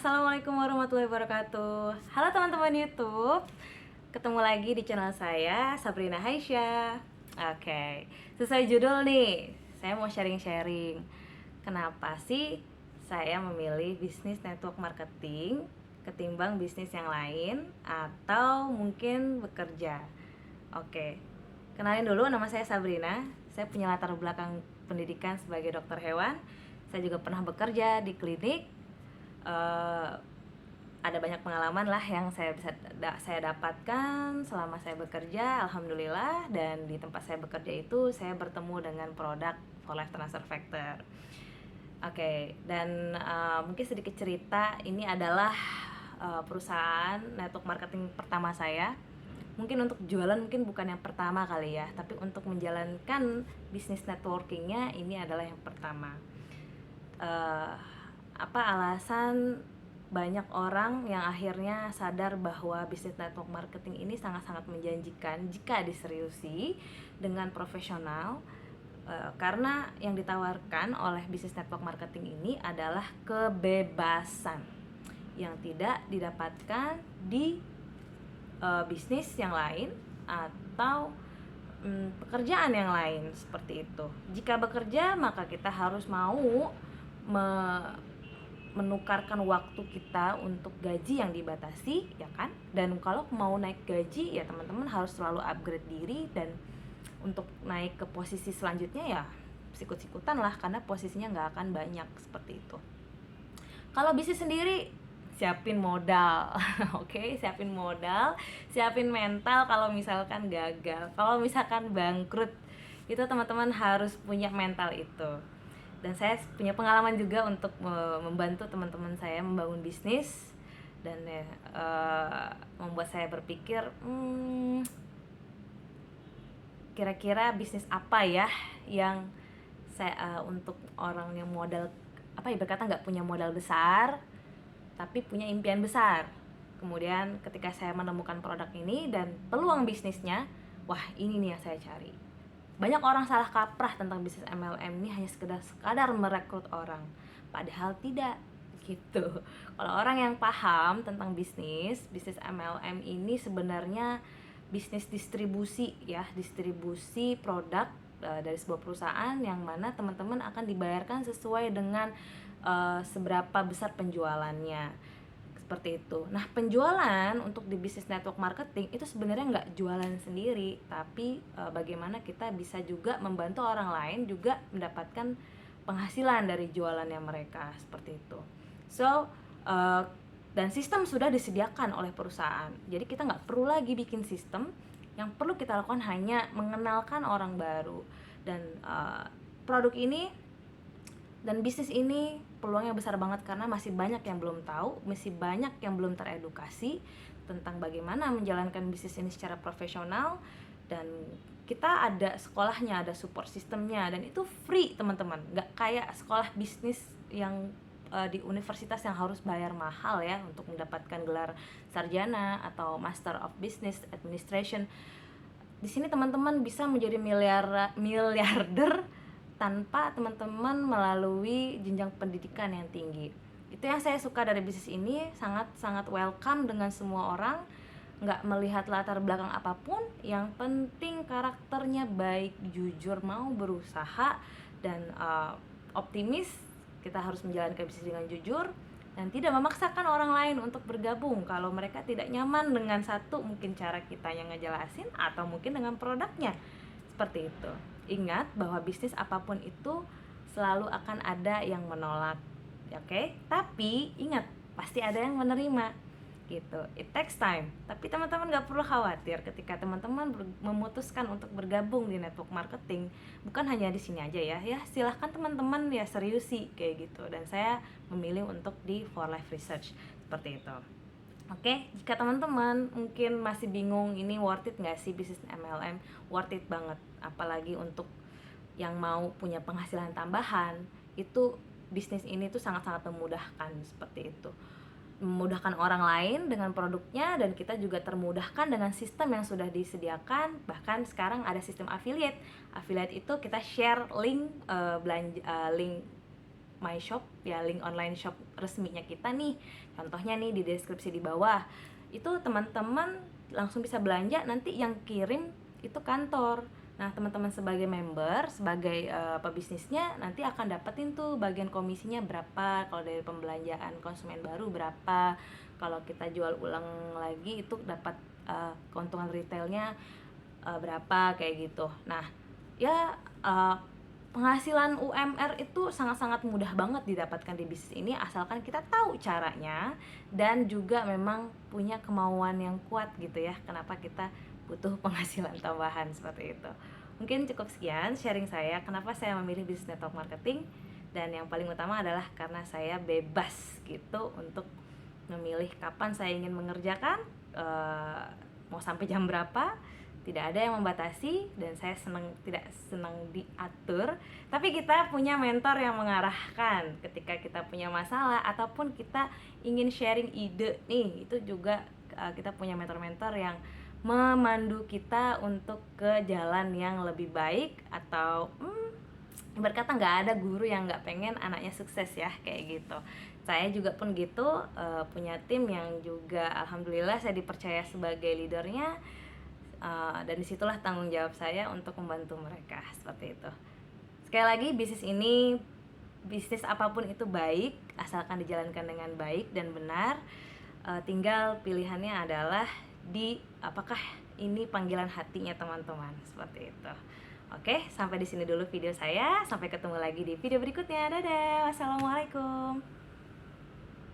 Assalamualaikum warahmatullahi wabarakatuh. Halo teman-teman YouTube, ketemu lagi di channel saya, Sabrina Haisha. Oke, sesuai judul nih, saya mau sharing-sharing. Kenapa sih saya memilih bisnis network marketing ketimbang bisnis yang lain atau mungkin bekerja? Oke, kenalin dulu, nama saya Sabrina. Saya punya latar belakang pendidikan sebagai dokter hewan. Saya juga pernah bekerja di klinik. eh, ada banyak pengalaman lah yang saya dapatkan selama saya bekerja, alhamdulillah. Dan di tempat saya bekerja itu saya bertemu dengan produk for life transfer factor. Oke, dan mungkin sedikit cerita, ini adalah perusahaan network marketing pertama saya. Mungkin untuk jualan mungkin bukan yang pertama kali ya, tapi untuk menjalankan bisnis networkingnya ini adalah yang pertama. eh, apa alasan banyak orang yang akhirnya sadar bahwa bisnis network marketing ini sangat-sangat menjanjikan jika diseriusi dengan profesional? Karena yang ditawarkan oleh bisnis network marketing ini adalah kebebasan yang tidak didapatkan di bisnis yang lain atau pekerjaan yang lain seperti itu. Jika bekerja, maka kita harus mau menukarkan waktu kita untuk gaji yang dibatasi, ya kan? Dan kalau mau naik gaji, ya teman-teman harus selalu upgrade diri, dan untuk naik ke posisi selanjutnya ya sikut-sikutan lah, karena posisinya nggak akan banyak seperti itu. Kalau bisnis sendiri, siapin modal. Oke, siapin modal, siapin mental kalau misalkan gagal, kalau misalkan bangkrut, itu teman-teman harus punya mental itu. Dan saya punya pengalaman juga untuk membantu teman-teman saya membangun bisnis, dan membuat saya berpikir, kira-kira bisnis apa ya yang saya untuk orang yang modal, apa ya, berkata nggak punya modal besar tapi punya impian besar. Kemudian ketika saya menemukan produk ini dan peluang bisnisnya, wah ini nih yang saya cari. Banyak orang salah kaprah tentang bisnis MLM ini hanya sekadar merekrut orang, padahal tidak gitu. Kalau orang yang paham tentang bisnis MLM ini sebenarnya bisnis distribusi ya, distribusi produk dari sebuah perusahaan, yang mana teman-teman akan dibayarkan sesuai dengan seberapa besar penjualannya, seperti itu. Nah, penjualan untuk di bisnis network marketing itu sebenarnya nggak jualan sendiri, tapi bagaimana kita bisa juga membantu orang lain juga mendapatkan penghasilan dari jualannya mereka, seperti itu. So, dan sistem sudah disediakan oleh perusahaan, jadi kita nggak perlu lagi bikin sistem. Yang perlu kita lakukan hanya mengenalkan orang baru, dan produk ini dan bisnis ini peluangnya besar banget karena masih banyak yang belum tahu, masih banyak yang belum teredukasi tentang bagaimana menjalankan bisnis ini secara profesional. Dan kita ada sekolahnya, ada support sistemnya, dan itu free teman-teman, nggak kayak sekolah bisnis yang di universitas yang harus bayar mahal ya untuk mendapatkan gelar sarjana atau Master of Business Administration. Di sini teman-teman bisa menjadi miliarder tanpa teman-teman melalui jenjang pendidikan yang tinggi. Itu yang saya suka dari bisnis ini, sangat-sangat welcome dengan semua orang, nggak melihat latar belakang apapun, yang penting karakternya baik, jujur, mau berusaha, dan optimis. Kita harus menjalankan bisnis dengan jujur dan tidak memaksakan orang lain untuk bergabung kalau mereka tidak nyaman dengan satu mungkin cara kita yang ngejelasin, atau mungkin dengan produknya, seperti itu. Ingat bahwa bisnis apapun itu selalu akan ada yang menolak, oke? Tapi ingat, pasti ada yang menerima gitu. It takes time. Tapi teman-teman gak perlu khawatir ketika teman-teman memutuskan untuk bergabung di network marketing. Bukan hanya di sini aja ya. Ya, silahkan teman-teman ya seriusi kayak gitu. Dan saya memilih untuk di For Life Research seperti itu. Oke, jika teman-teman mungkin masih bingung ini worth it nggak sih bisnis MLM, worth it banget. Apalagi untuk yang mau punya penghasilan tambahan, itu bisnis ini tuh sangat-sangat memudahkan, seperti itu. Memudahkan orang lain dengan produknya, dan kita juga termudahkan dengan sistem yang sudah disediakan. Bahkan sekarang ada sistem affiliate. Affiliate itu kita share link link My Shop, ya link online shop resminya kita nih. Contohnya nih di deskripsi di bawah. Itu teman-teman langsung bisa belanja, nanti yang kirim itu kantor. Nah, teman-teman sebagai member, sebagai pebisnisnya nanti akan dapetin tuh bagian komisinya berapa, kalau dari pembelanjaan konsumen baru berapa, kalau kita jual ulang lagi itu dapat keuntungan retailnya berapa kayak gitu. Nah, ya penghasilan UMR itu sangat-sangat mudah banget didapatkan di bisnis ini asalkan kita tahu caranya dan juga memang punya kemauan yang kuat gitu ya. Kenapa kita butuh penghasilan tambahan seperti itu. Mungkin cukup sekian sharing saya kenapa saya memilih bisnis network marketing, dan yang paling utama adalah karena saya bebas gitu untuk memilih kapan saya ingin mengerjakan, mau sampai jam berapa, tidak ada yang membatasi, dan saya tidak senang diatur. Tapi kita punya mentor yang mengarahkan ketika kita punya masalah ataupun kita ingin sharing ide nih, itu juga kita punya mentor-mentor yang memandu kita untuk ke jalan yang lebih baik. Atau berkata nggak ada guru yang nggak pengen anaknya sukses ya, kayak gitu. Saya juga pun gitu, punya tim yang juga alhamdulillah saya dipercaya sebagai leadernya, dan disitulah tanggung jawab saya untuk membantu mereka seperti itu. Sekali lagi, bisnis apapun itu baik asalkan dijalankan dengan baik dan benar. Tinggal pilihannya adalah di apakah ini panggilan hatinya teman-teman, seperti itu. Oke, sampai di sini dulu video saya. Sampai ketemu lagi di video berikutnya. Dadah. Wassalamualaikum.